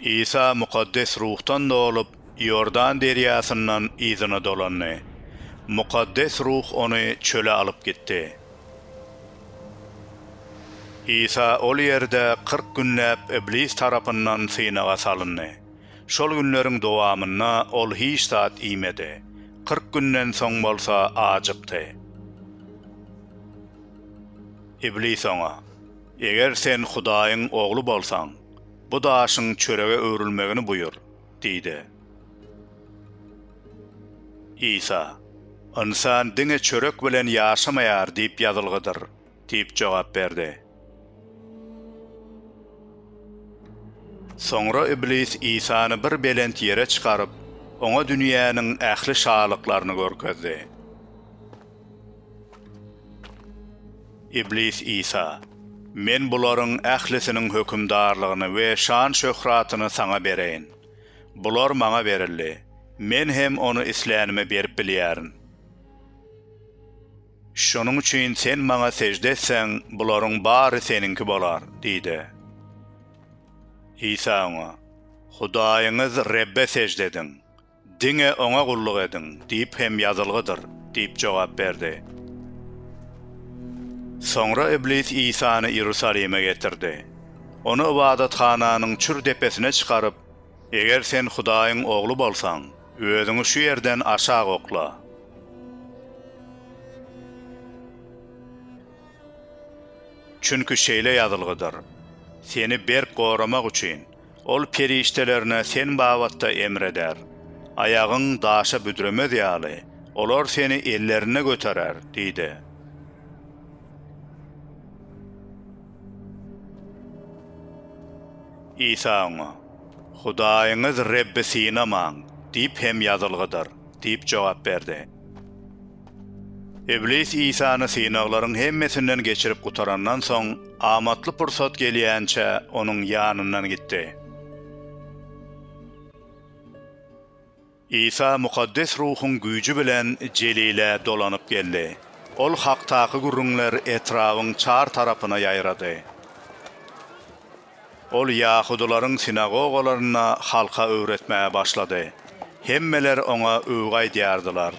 İsa mukaddes ruhtan dolup Yordan deryasından izine dolanny. Mukaddes ruh onu çöle alıp gitti. İsa ol yerde 40 günläp iblis tarapyndan synaga salyndy. Şol günleriň dowamyna ol hiç saat iýmedi. 40 günden soň bolsa ajykdy. İblis oňa: "Eger sen Hudaýyň ogly bolsaň, bu daşyň çörege öwrülmegini buyur" diýdi. İsa: "Insan diňe çörek bilen ýaşamaýar diýip ýazylgydyr" diýip jogap berdi. Soňra iblis İsany bir belent ýere çykaryp, oňa dünýäniň ähli şalyklaryny görkezdi. İblis İsa: "Men bularyň ählisiniň hökümdarlygyny we şan şöhratyny saňa bereýin. Bular maňa berildi. Men hem onu islänime berip bilýärin. Şonuň üçin sen maňa sejde etseň, bularyň bary seninki bolar" diýdi. İsa oňa: "Hudaýyňyz Rebbe sejde ediň, diňe oňa gulluk ediň" diýip hem ýazylgydyr diýip jogap berdi. Soňra iblis İsany Ýerusalime getirdi. Onu ibadathananyň çür depesine çykaryp, "Eger sen Hudaýyň ogly bolsaň, özüňi şu ýerden aşağı okla. Çünkü şeýle ýazylgydyr. Seni berk goramak üçin ol periştelerine sen babatda emreder. Ayagyň daşa büdremez ýaly, olar seni ellerine göterer" diýdi. İsa oňa: "Hudaýyňyz Rebbe sinamaň" diýip hem ýazylgydyr diýip jogap berdi. İblis İsany synaglaryň hemmesinden geçirip gutarandan soň amatly pursat gelýänçe onuň ýanyndan gitdi. İsa mukaddes ruhun güýji bilen jelile dolanyp geldi. Ol haktaky gurrunlar etrawyň çar tarapyna ýaýrady. Ol Ýahudularyň sinagogalaryna halka öwretmäge başlady. Hemmeler oňa öwgay diýardylar.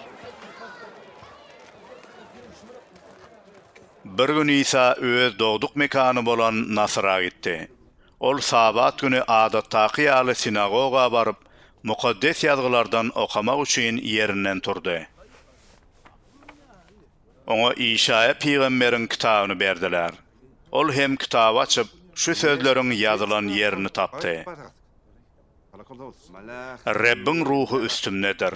Bir gün İsa öz dogduk mekany bolan Nasıra gitdi. Ol sabat günü adatdaky ýaly sinagoga baryp, mukaddes ýazgylardan okamak üçin ýerinden turdy. Oňa Işaya peýgamberiň kitabyny berdiler. Ol hem kitap açyp, şu sözleriň ýazylan ýerini tapdy. "Rebbiň ruhu üstümnedir.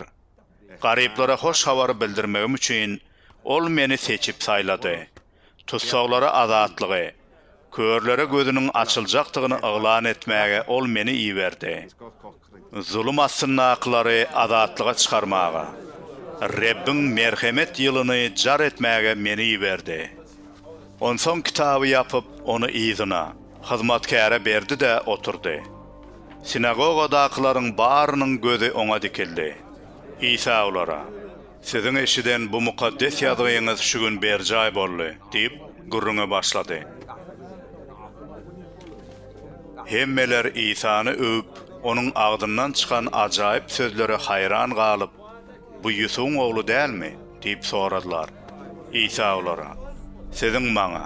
Garyplara hoş hawary bildirmegim üçin ol meni seçip saýlady. Tutsaklara azatlygy, körlere gözüniň açyljakdygyny yglan etmäge ol meni iýberdi. Zulüm asynnaklary azatlyga çykarmaga, Rebbiň merhemet ýylyny jar etmäge meni iýberdi." Onsoň kitaby ýapyp, onu iýzina, hyzmatkara berdi de oturdy. Sinagogadakılaryň barynyň gözi oňa dikildi. İsa olara: "Siziň eşiden bu mukaddes ýazgyňyz şu gün berjay boldy" diýip gurrunga başlady. Hemmeler İsany öwüp, onuň agdyndan çykan ajaýyp sözlere hayran galyp, "Bu Ýusuň ogly dälmi?" diýip soradylar. İsa olara: "Siziň maňa,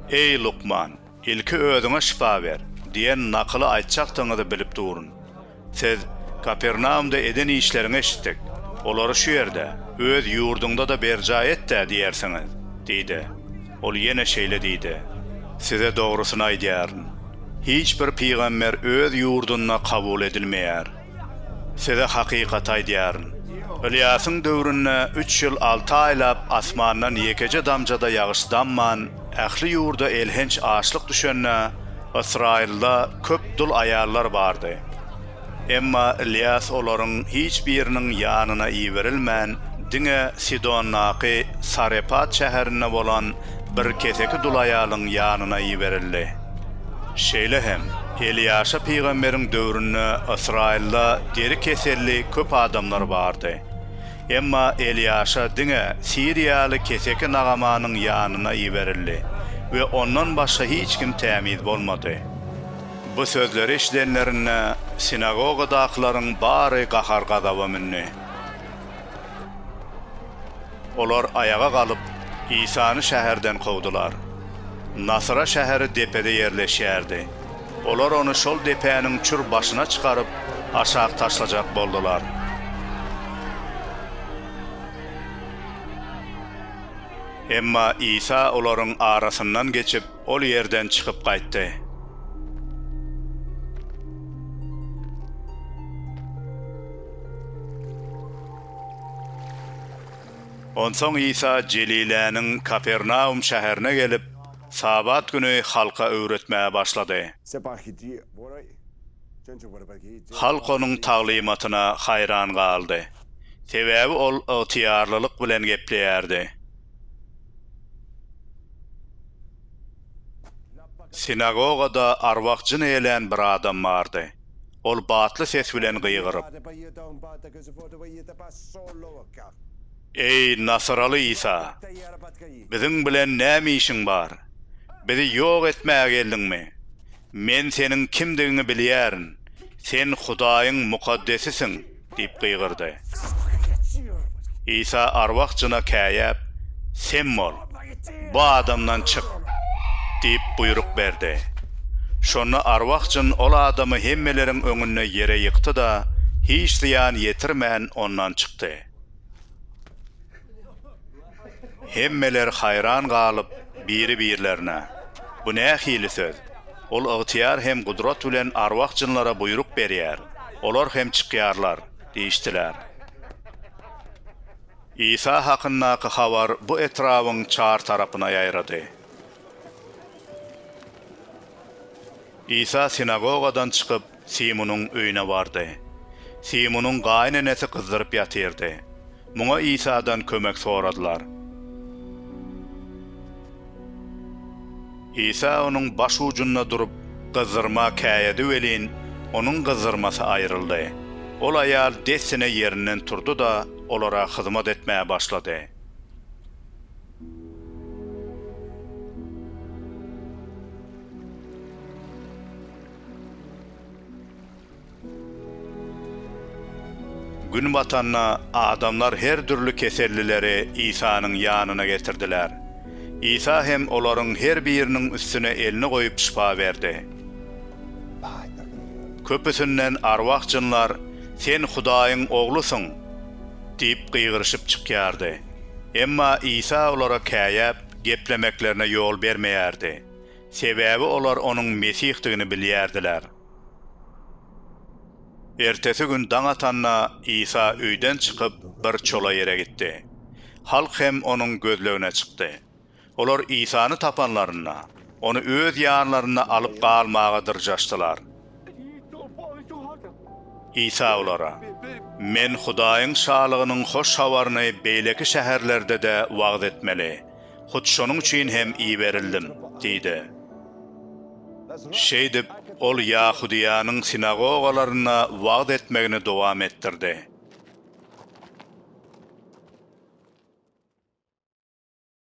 ey Lukman, ilki özüňe şifa ber" diýen nakyly aýtjakdyňyzy bilip durun. Siz Kapernaumda eden işlerini eşitdik. Olary şu ýerde, öz ýurdunda da berjay etdi diýersiňiz, diýdi. Ol ýene şeýle diýdi: "Size dogrusyny aýdýaryn. Hiç bir peýgamber öz ýurduna kabul edilmeýär. Size hakykat aýdýaryn. Ilyasyň döwründe 3 ýyl 6 aýlap asmandan ýekece damjada ýagyş damman, ähli ýurda elhenç açlyk düşenne, Israilda köp dul aýallar bardy. Emma Ilyas olaryň hiç biriniň ýanyna iýberilmän, diňe Sidonnaky Sarepat şäherine bolan bir keseki dul aýalyň ýanyna iýberildi. Şeýle hem Eliýaşa peýgamberiň döwründe Israilda deri keselli köp adamlar bardy. Emma Eliýaşa diňe Siriýaly keseki nagamanyň ýanyna iýberildi we ondan başga hiç kim tämiz bolmady. Bu sözleri eşidenlerine Sinagogadakılaryň bary gahar gadawa minni. Olar ayağa galyp İsa'ny şäherden kowdular. Nasra şäheri depede yerleşýärdi. Olar onu şol depäniň çür başyna çykaryp aşağı taşlajak boldular. Emma İsa olaryň arasyndan geçip ol yerden çykyp gaýtdy. Onsoň İsa Jeliläniň Kapernaum şäherine gelip Sabat günü halka öwretmäge başlady. Halk onuň taglimatyna hayran galdy. Sebäbi ol ygtyýarlylyk bilen gepleýärdi. Sinagogada arwakjyn eýlen bir adam bardy. Ol batly ses bilen gyýgyryp: "Ey Nasaraly İsa, biziň bilen näme işiň bar? Bizi ýok etmäge geldiňmi? Men seniň kimdigini bilýärin. Sen Hudaýyň mukaddesisin" diýip gyýgyrdy. İsa arwakjyna käýäp, "Sen bol, bu adamdan çyk" diýip buyruk berdi. Şonu arwakjyn ol adamy hemmeleriň öňünde ýere ýykdy da hiç ziýan ýetirmän ondan çykdy. Hemmeler hayran galyp biri-birlerine: "Bu nähili söz? Ol ygtyýar hem gudrat bilen arwakjynlara buyruk berýär. Olar hem çykýarlar" diýişdiler. İsa hakyndaky habar bu etrawyň çar tarapyna ýaýrady. İsa sinagogadan çykyp Simonyň öýüne bardy. Simonyň gaýnanesi kızdyryp ýatyrdy. Muňa İsa'dan kömek soradylar. İsa onuň baş ucunda durup gyzyrma käýedi welin onuň gyzyrmasy aýryldy. Ol aýal dessine ýerinden turdy da olara hyzmat etmäge başlady. Gün batanna adamlar her türlü kesellileri İsa'nın yanına getirdiler. İsa hem olaryň her birinin üstüne elini koyup şifa verdi. Köpüsünden arwakjynlar "Sen Hudaýyň oglusun" diýip gyýgyryşyp çykýardy. Emma İsa olara käýäp geplemeklerine ýol bermeýärdi. Sebäbi olar onuň Mesihdigini bilýärdiler. Ertesi gün daň atanna İsa öýden çykyp bir çola ýere gitdi. Halk hem onuň gözlegine çykdy. Olar İsa'ny tapanlaryna, onu öz ýanlaryna alyp galmaga dyrjaşdylar. İsa olara: "Men Hudaýyň şalygynyň hoş habaryny beýleki şäherlerde de wagt etmeli. Hut şonuň üçin hem iyi berildim" diýdi. Şeýdip ol Yahudiýanyň sinagogalaryna wagt etmegini dowam etdirdi.